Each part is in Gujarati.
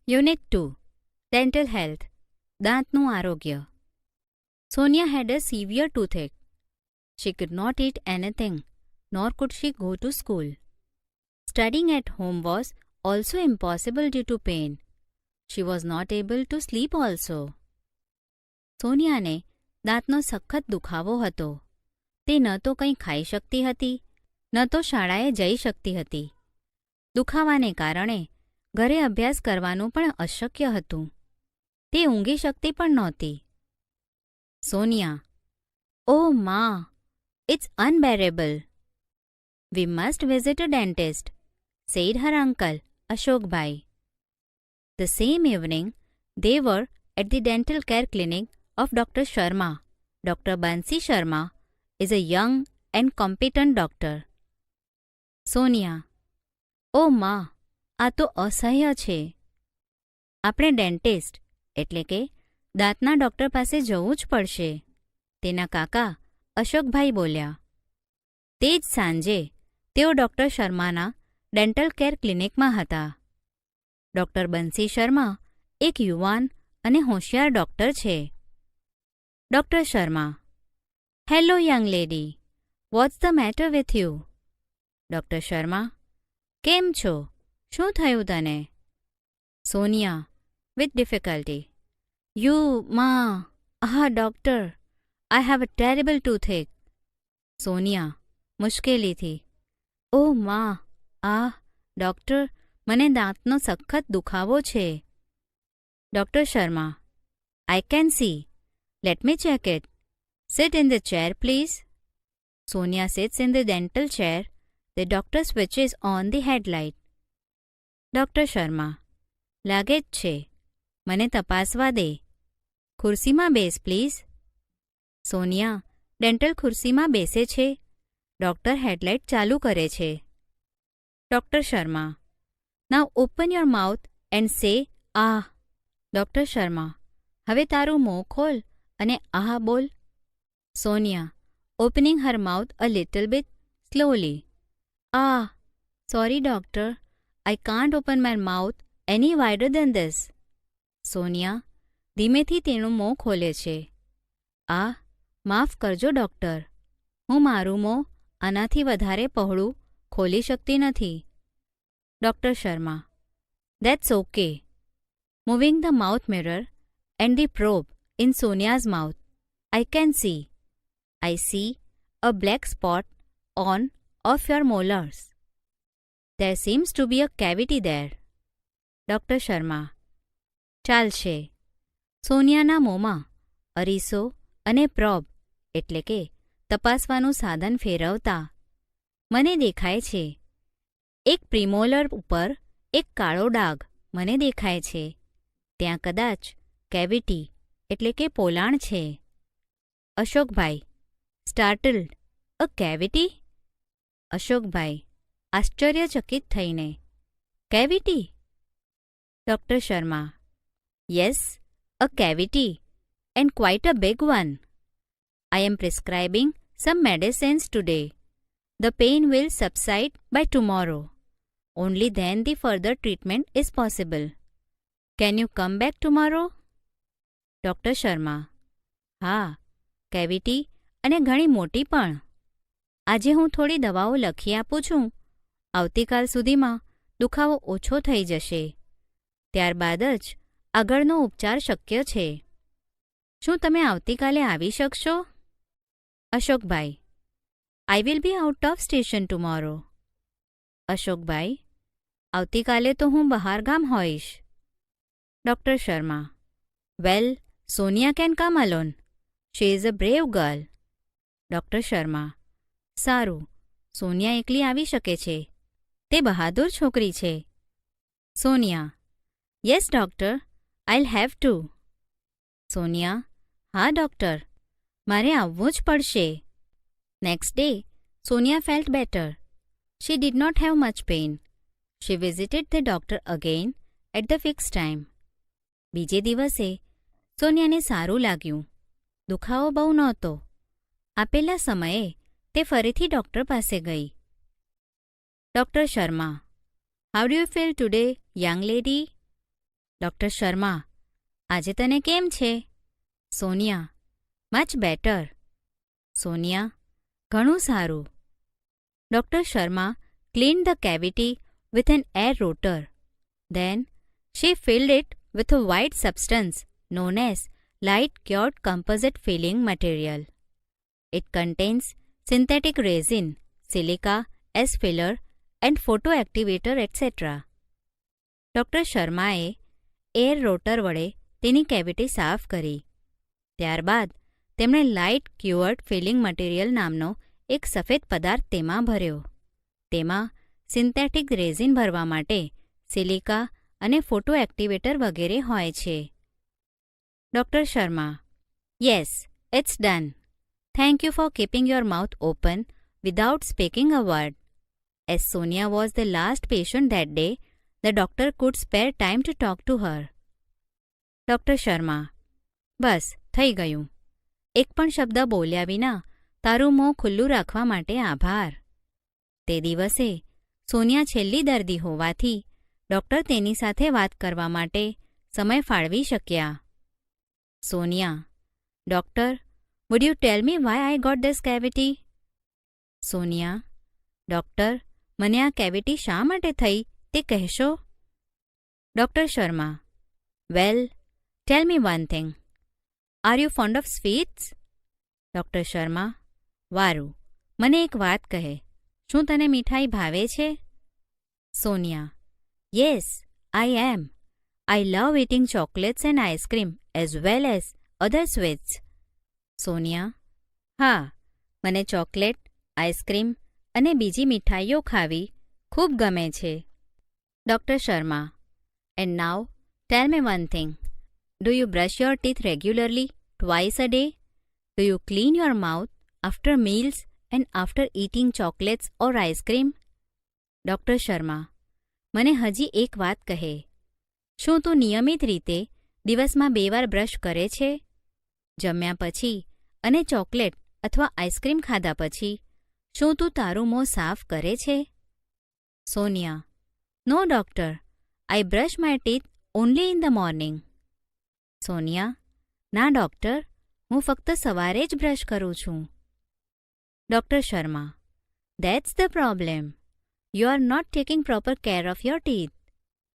યુનિટ 2 ડેન્ટલ હેલ્થ દાંતનું આરોગ્ય. Sonia had a severe toothache. She could not eat anything, nor could she go to school. Studying at home was also impossible due to pain. She was not able to sleep also. સોનિયાને દાંતનો સખત દુખાવો હતો. તે ન તો કંઈ ખાઈ શકતી હતી, ન તો શાળાએ જઈ શકતી હતી. દુખાવાને કારણે ઘરે અભ્યાસ કરવાનું પણ અશક્ય હતું. તે ઊંઘી શકતી પણ નહોતી. Sonia, "Oh, Ma, it's unbearable. We must visit a dentist," said her uncle, Ashokbhai. The same evening, they were at the dental care clinic of Dr. Sharma. Dr. Bansi Sharma is a young and competent doctor. Sonia, "ઓ મા, આ તો અસહ્ય છે. આપણે ડેન્ટિસ્ટ એટલે કે દાંતના ડૉક્ટર પાસે જવું જ પડશે," તેના કાકા અશોકભાઈ બોલ્યા. તે જ સાંજે તેઓ ડૉક્ટર શર્માના ડેન્ટલ કેર ક્લિનિકમાં હતા. ડૉક્ટર બંસી શર્મા એક યુવાન અને હોશિયાર ડૉક્ટર છે. Doctor Sharma: "hello young lady, what's the matter with you?" Doctor Sharma: "કેમ છો? શું થયું તને?" સોનિયા વિથ ડિફિકલ્ટી: "મા, doctor, I have a terrible toothache." Sonia મુશ્કેલીથી: "ઓહ મા, ડૉક્ટર, મને દાંતનો સખત દુખાવો છે." Doctor Sharma: "I can see. Let me check it. Sit in the chair please." Sonia sits in the dental chair. The doctor switches on the headlight. Doctor Sharma: "લાગે જ છે. મને તપાસવા દે. ખુરશીમાં બેસ પ્લીઝ." સોનિયા ડેન્ટલ ખુરશીમાં બેસે છે. ડૉક્ટર હેડલાઇટ ચાલુ કરે છે. Doctor Sharma: "now open your mouth and say ah." Doctor Sharma: "હવે તારું મોં ખોલ અને આહ બોલ." Sonia opening Har mouth a little bit slowly: "Sorry, doctor. I can't open my mouth any wider than this." Sonia ધીમેથી તેનું મોં ખોલે છે. માફ કરજો ડૉક્ટર. હું મારું મોં આનાથી વધારે પહોળું ખોલી શકતી નથી." Doctor Sharma: "That's okay." Moving the mouth mirror and the probe in Sonia's mouth, I see a black spot on of your molars. There seems to be a cavity there. Doctor Sharma: "ચાલશે." સોનિયાના મોંમાં અરીસો અને પ્રોબ એટલે કે તપાસવાનું સાધન ફેરવતા, "મને દેખાય છે. એક પ્રિમોલર ઉપર એક કાળો ડાઘ મને દેખાય છે. ત્યાં કદાચ કેવિટી એટલે કે પોલાણ છે." અશોકભાઈ સ્ટાર્ટલડ: "અ કેવિટી?" અશોકભાઈ આશ્ચર્યચકિત થઈને: "cavity?" Doctor Sharma: "Yes, a cavity, and quite a big one. I am prescribing some medicines today. The pain will subside by tomorrow. Only then the further treatment is possible. Can you come back tomorrow?" Doctor Sharma: "હા, કેવિટી અને ઘણી મોટી પણ. આજે હું થોડી દવાઓ લખી આપું છું. આવતીકાલ સુધીમાં દુખાવો ઓછો થઈ જશે. ત્યારબાદ જ આગળનો ઉપચાર શક્ય છે. શું તમે આવતીકાલે આવી શકશો?" અશોકભાઈ: "I will be out of station tomorrow." અશોકભાઈ: "આવતીકાલે તો હું બહારગામ હોઈશ." Doctor Sharma: "Well, Sonia can come alone. She is a brave girl." Doctor Sharma: "સારું, સોનિયા એકલી આવી શકે છે. તે બહાદુર છોકરી છે." Sonia: "Yes, doctor. I'll have to." Sonia: "હા ડૉક્ટર, મારે આવવું જ પડશે." Next day Sonia felt better. She did not have much pain. She visited the doctor again at the fixed time. બીજે દિવસે સોનિયાને સારું લાગ્યું. દુખાવો બહુ નહોતો. આપેલા સમયે તે ફરીથી ડૉક્ટર પાસે ગઈ. Doctor Sharma: "How do you feel today, young lady?" Doctor Sharma, આજે તને કેમ છે? Sonia, much better. સોનિયા, ઘણું સારું. Doctor Sharma cleaned the cavity with an air rotor. Then she filled it with a white substance known as light cured composite filling material. It contains synthetic resin, silica as filler and photoactivator etc. Doctor શર્માએ એર રોટર વડે તેની કેવિટી સાફ કરી. ત્યારબાદ તેમણે લાઇટ ક્યુઅર્ડ ફિલિંગ મટીરિયલ નામનો એક સફેદ પદાર્થ તેમાં ભર્યો. તેમાં સિન્થેટિક રેઝિન ભરવા માટે સિલિકા અને ફોટો એક્ટિવેટર વગેરે હોય છે. Doctor Sharma, yes, it's done. Thank you for keeping your mouth open without speaking a word. As Sonia was the last patient that day, the doctor could spare time to talk to her. Doctor Sharma, બસ થઈ ગયું. એક પણ શબ્દ બોલ્યા વિના તારું મોં ખુલ્લું રાખવા માટે આભાર. તે દિવસે સોનિયા છેલ્લી દર્દી હોવાથી ડૉક્ટર તેની સાથે વાત કરવા માટે સમય ફાળવી શક્યા. Sonia, doctor, would you tell me why I got this cavity? Sonia, doctor, મને આ કેવિટી શા માટે થઈ તે કહેશો? Doctor Sharma, well, tell me one thing. Are you fond of sweets? Doctor Sharma, વારું, મને એક વાત કહે, શું તને મીઠાઈ ભાવે છે? Sonia, yes, I am. I love eating chocolates and ice cream as well as other sweets. Sonia, હા, મને ચોકલેટ, આઈસ્ક્રીમ અને બીજી મીઠાઈઓ ખાવી ખૂબ ગમે છે. Doctor Sharma, and now tell me one thing. Do you brush your teeth regularly twice a day? Do you clean your mouth after meals and after eating chocolates or ice cream? Doctor Sharma, મને હજી એક વાત કહે, શું તું નિયમિત રીતે દિવસમાં 2 વાર બ્રશ કરે છે? જમ્યા પછી અને ચોકલેટ અથવા આઈસ્ક્રીમ ખાધા પછી શું તું તારું મોં સાફ કરે છે? Sonia, no doctor, I brush my teeth only in the morning. Sonia, ના ડૉક્ટર, હું ફક્ત સવારે જ બ્રશ કરું છું. Doctor Sharma, that's the problem. You are not taking proper care of your teeth.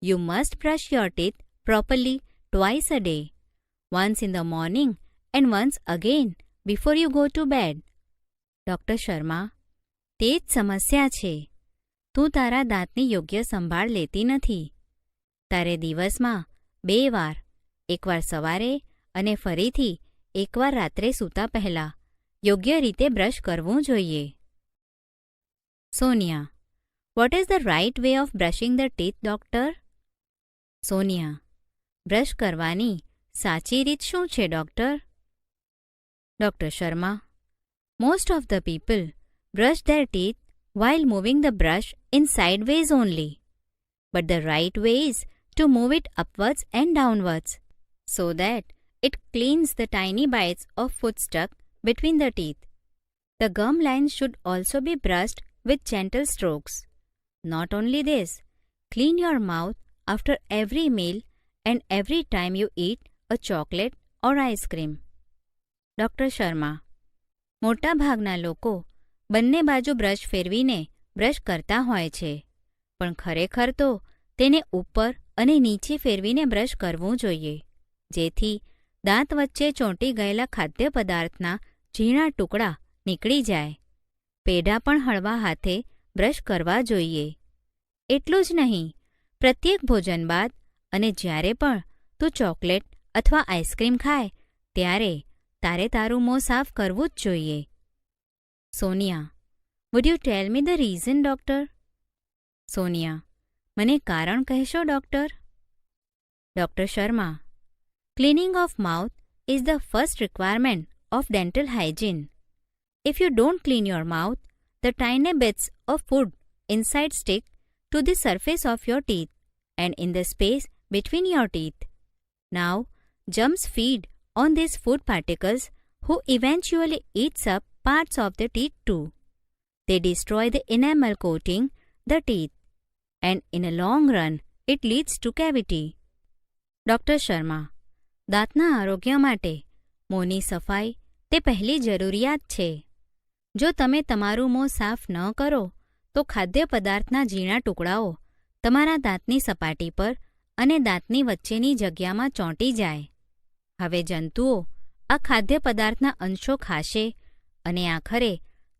You must brush your teeth properly twice a day, once in the morning and once again before you go to bed. Doctor Sharma, તે જ સમસ્યા છે. તું તારા દાંતની યોગ્ય સંભાળ લેતી નથી. તારે દિવસમાં 2 વાર, એકવાર સવારે અને ફરીથી એકવાર રાત્રે સૂતા પહેલાં યોગ્ય રીતે બ્રશ કરવું જોઈએ. Sonia, what is the right way of brushing the teeth, doctor? Sonia, brush કરવાની સાચી રીત શું છે, doctor? Doctor Sharma, most of the people brush their teeth while moving the brush in sideways only. But the right way is to move it upwards and downwards so that it cleans the tiny bites of food stuck between the teeth. The gum lines should also be brushed with gentle strokes. Not only this, clean your mouth after every meal and every time you eat a chocolate or ice cream. Doctor Sharma, મોટાભાગના લોકો બંને બાજુ બ્રશ ફેરવીને બ્રશ કરતા હોય છે, પણ ખરેખર તો તેને ઉપર અને નીચે ફેરવીને બ્રશ કરવું જોઈએ, જેથી દાંત વચ્ચે ચોંટી ગયેલા ખાદ્ય પદાર્થના ઝીણા ટુકડા નીકળી જાય. પેઢા પણ હળવા હાથે બ્રશ કરવા જોઈએ. એટલું જ નહીં, પ્રત્યેક ભોજન બાદ અને જ્યારે પણ તું ચોકલેટ અથવા આઈસ્ક્રીમ ખાય ત્યારે તારે તારું મોં સાફ કરવું જ જોઈએ. Sonia, wood you tell me the reason, doctor? Sonia, મને કારણ કહેશો, doctor? Doctor Sharma, cleaning of mouth is the first requirement of dental hygiene. If you don't clean your mouth, the tiny bits of food inside stick to the surface of your teeth and in the space between your teeth. Now, germs feed on these food particles who eventually eats up parts of the teeth too. They destroy the enamel coating the teeth and in a long run it leads to cavity. Doctor Sharma, દાંતના આરોગ્ય માટે મોંની સફાઈ તે પહેલી જરૂરિયાત છે. જો તમે તમારું મોં સાફ ન કરો તો ખાદ્ય પદાર્થના ઝીણા ટુકડાઓ તમારા દાંતની સપાટી પર અને દાંતની વચ્ચેની જગ્યામાં ચોંટી જાય. હવે જંતુઓ આ ખાદ્ય પદાર્થના અંશો ખાશે અને આખરે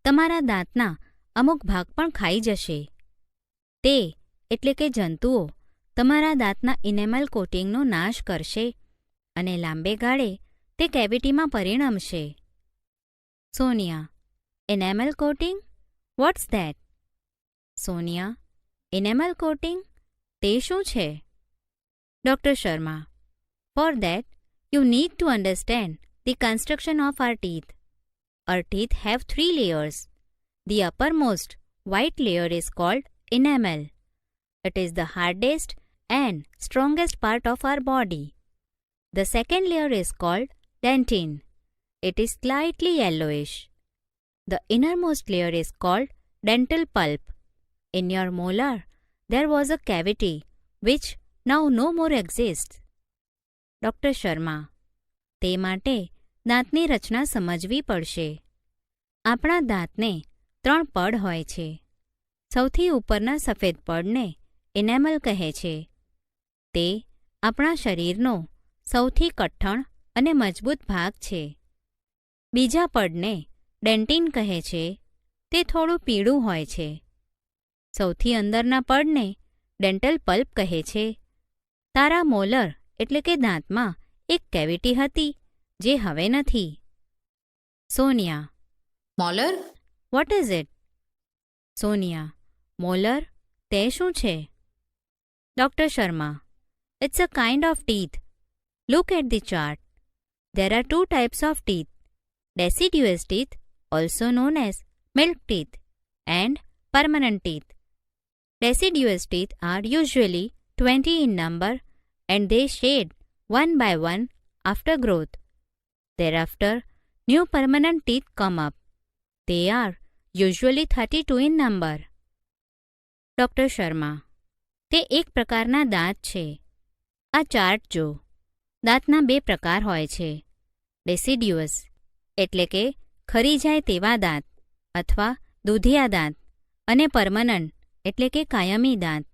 તમારા દાંતના અમુક ભાગ પણ ખાઈ જશે. તે એટલે કે જંતુઓ તમારા દાંતના ઇનેમલ કોટિંગનો નાશ કરશે અને લાંબે ગાળે તે કેવિટીમાં પરિણમશે. Sonia, enamel coating? What's that? Sonia, enamel coating? તે શું છે? Doctor Sharma, for that you need to understand the construction of our teeth. Our teeth have 3 layers. The uppermost white layer is called enamel. It is the hardest and strongest part of our body. The second layer is called dentin. It is slightly yellowish. The innermost layer is called dental pulp. In your molar, there was a cavity which now no more exists. Doctor Sharma, તે માટે દાંતની રચના સમજવી પડશે. આપણા દાંતને 3 પડ હોય છે. સૌથી ઉપરના સફેદ પડને ઇનેમલ કહે છે. તે આપણા શરીરનો સૌથી કઠણ અને મજબૂત ભાગ છે. બીજા પડને ડેન્ટિન કહે છે. તે થોડું પીળું હોય છે. સૌથી અંદરના પડને ડેન્ટલ પલ્પ કહે છે. તારા મોલર એટલે કે દાંતમાં એક કેવિટી હતી જે હવે નથી. Sonia, molar? What is it? Sonia, molar તે શું છે? Doctor Sharma, it's a kind of teeth. Look at the chart. There are 2 types of teeth: deciduous teeth, also known as milk teeth, and permanent teeth. Deciduous teeth are usually 20 in number and they shed one by one after growth. Thereafter, new permanent teeth come up. They are usually 32 in number. Doctor Sharma, તે એક પ્રકારના દાંત છે. આ ચાર્ટ જો. દાંતના 2 પ્રકાર હોય છે: ડેસિડ્યુઅસ એટલે કે ખરી જાય તેવા દાંત અથવા દૂધિયા દાંત, અને પરમનન્ટ એટલે કે કાયમી દાંત.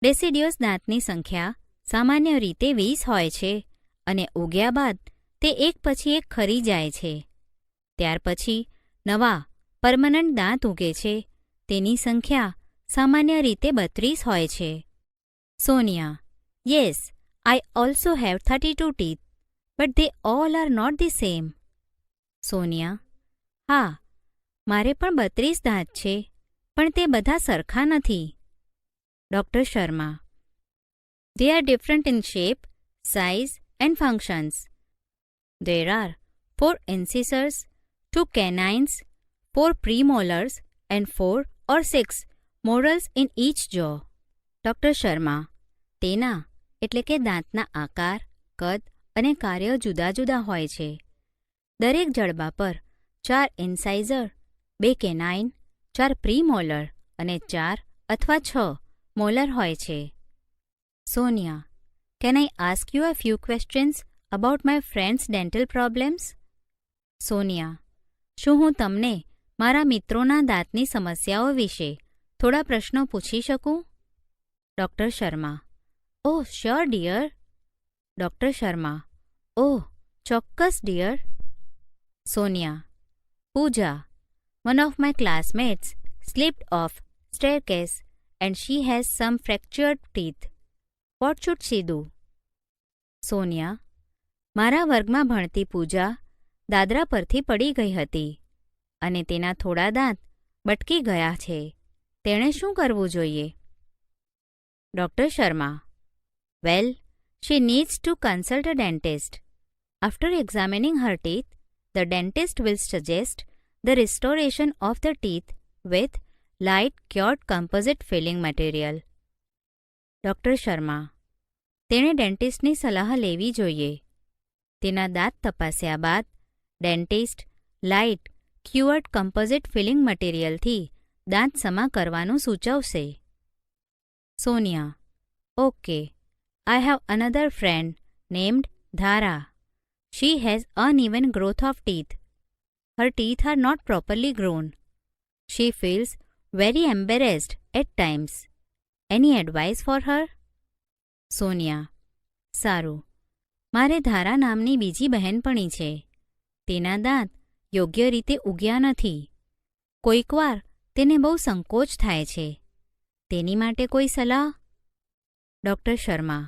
ડેસિડ્યુઅસ દાંતની સંખ્યા સામાન્ય રીતે 20 હોય છે અને ઉગ્યા બાદ તે એક પછી એક ખરી જાય છે. ત્યાર પછી નવા પરમનન્ટ દાંત ઉગે છે. તેની સંખ્યા સામાન્ય રીતે 32 હોય છે. Sonia, yes, I also have 32 teeth, but they all are not the same. Sonia, હા, મારે પણ 32 દાંત છે, પણ તે બધા સરખા નથી. Doctor Sharma, they are different in shape, size and functions. There are 4 incisors, 2 canines, 4 premolars and 4 or 6 molars in each jaw. Doctor Sharma, તેના એટલે કે દાંતના આકાર, કદ અને કાર્ય જુદા જુદા હોય છે. દરેક જડબા પર 4 ઇન્સાઇઝર, 2 કેનાઇન, 4 પ્રીમોલર અને 4 અથવા 6 મોલર હોય છે. Sonia, can I ask you a few questions about my friend's dental problems? Sonia, શું હું તમને મારા મિત્રોના દાંતની સમસ્યાઓ વિશે થોડા પ્રશ્નો પૂછી શકું? Doctor Sharma, oh sure dear. Doctor Sharma, oh ચોક્કસ dear. Sonia, Pooja, one of my classmates slipped off staircase and she has some fractured teeth. What should she do? Sonia, મારા વર્ગમાં ભણતી પૂજા દાદરા પરથી પડી ગઈ હતી અને તેના થોડા દાંત બટકી ગયા છે. તેણે શું કરવું જોઈએ? Doctor Sharma, well, she needs to consult a dentist. After examining her teeth, the dentist will suggest the restoration of the teeth with light cured composite filling material. Doctor Sharma, તેણે ડેન્ટિસ્ટની સલાહ લેવી જોઈએ. તેના દાંત તપાસ્યા બાદ ડેન્ટિસ્ટ લાઇટ ક્યુઅર્ડ કમ્પોઝિટ ફિલિંગ મટીરિયલથી દાંત સમા કરવાનું સૂચવશે. Sonia, okay, I have another friend named Dhara. She has uneven growth of teeth. Her teeth are not properly grown. She feels very embarrassed at times. Any advice for her? Sonia: સારું. મારે ધારા નામની બીજી બહેનપણી છે. તેના દાંત યોગ્ય રીતે ઉગ્યા નથી. કોઈકવાર તેને બહુ સંકોચ થાય છે. તેની માટે કોઈ સલાહ? Doctor Sharma: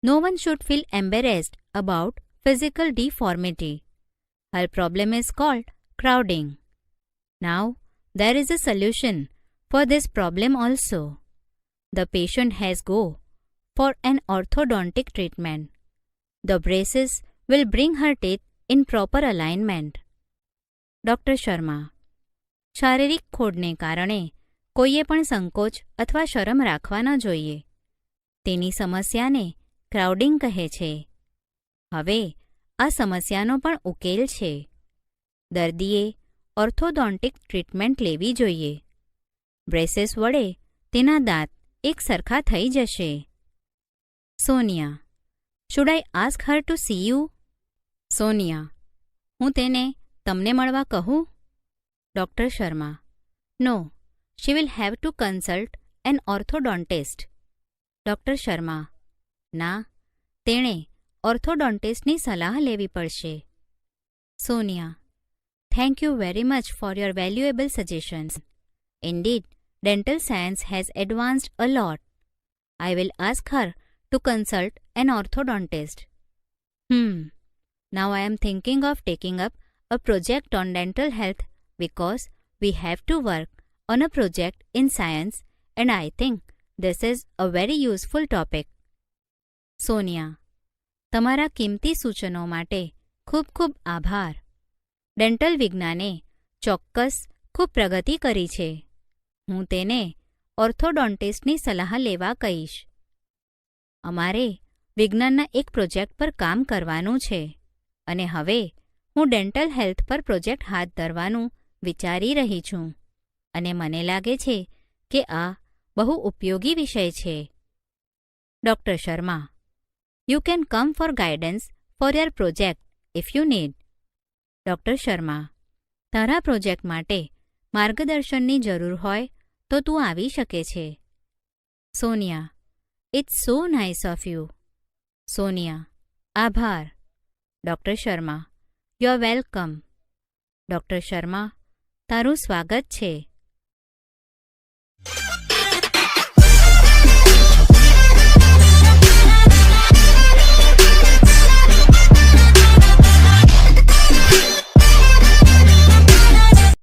No one should feel embarrassed about physical deformity. Her problem is called crowding. Now, there is a solution for this problem also. The patient has go for an orthodontic treatment. The braces will bring her teeth in proper alignment. Doctor Sharma: શારીરિક ખોડને કારણે કોઈએ પણ સંકોચ અથવા શરમ રાખવા ન જોઈએ. તેની સમસ્યાને ક્રાઉડિંગ કહે છે. હવે આ સમસ્યાનો પણ ઉકેલ છે. દર્દીએ ઓર્થોડોન્ટિક ટ્રીટમેન્ટ લેવી જોઈએ. બ્રેસીસ વડે તેના દાંત એક સરખા થઈ જશે. Sonia: should I ask her to see you? Sonia: હું તેને તમને મળવા કહું? Doctor Sharma: no, she will have to consult an orthodontist. Doctor Sharma: ના, તેણે ઓર્થોડોન્ટિસ્ટની સલાહ લેવી પડશે. Sonia: thank you very much for your valuable suggestions. Indeed, dental science has advanced a lot. I will ask her to consult an orthodontist. Now I am thinking of taking up a project on dental health because we have to work on a project in science and I think this is a very useful topic. Sonia: તમારા કિંમતી સૂચનો માટે ખૂબ ખૂબ આભાર. ડેન્ટલ વિજ્ઞાને ચોક્કસ ખૂબ પ્રગતિ કરી છે. હું તેને ઓર્થોડોન્ટિસ્ટની સલાહ લેવા કહીશ. અમારે વિજ્ઞાનના એક પ્રોજેક્ટ પર કામ કરવાનું છે અને હવે હું ડેન્ટલ હેલ્થ પર પ્રોજેક્ટ હાથ ધરવાનું વિચારી રહી છું અને મને લાગે છે કે આ બહુ ઉપયોગી વિષય છે. Doctor Sharma: You can come for guidance for your project if you need. Doctor Sharma: તારા પ્રોજેક્ટ માટે માર્ગદર્શનની જરૂર હોય તો તું આવી શકે છે. Sonia: It's so nice of you. Sonia: આભાર. Doctor Sharma: You are welcome. Doctor Sharma: તારું સ્વાગત છે.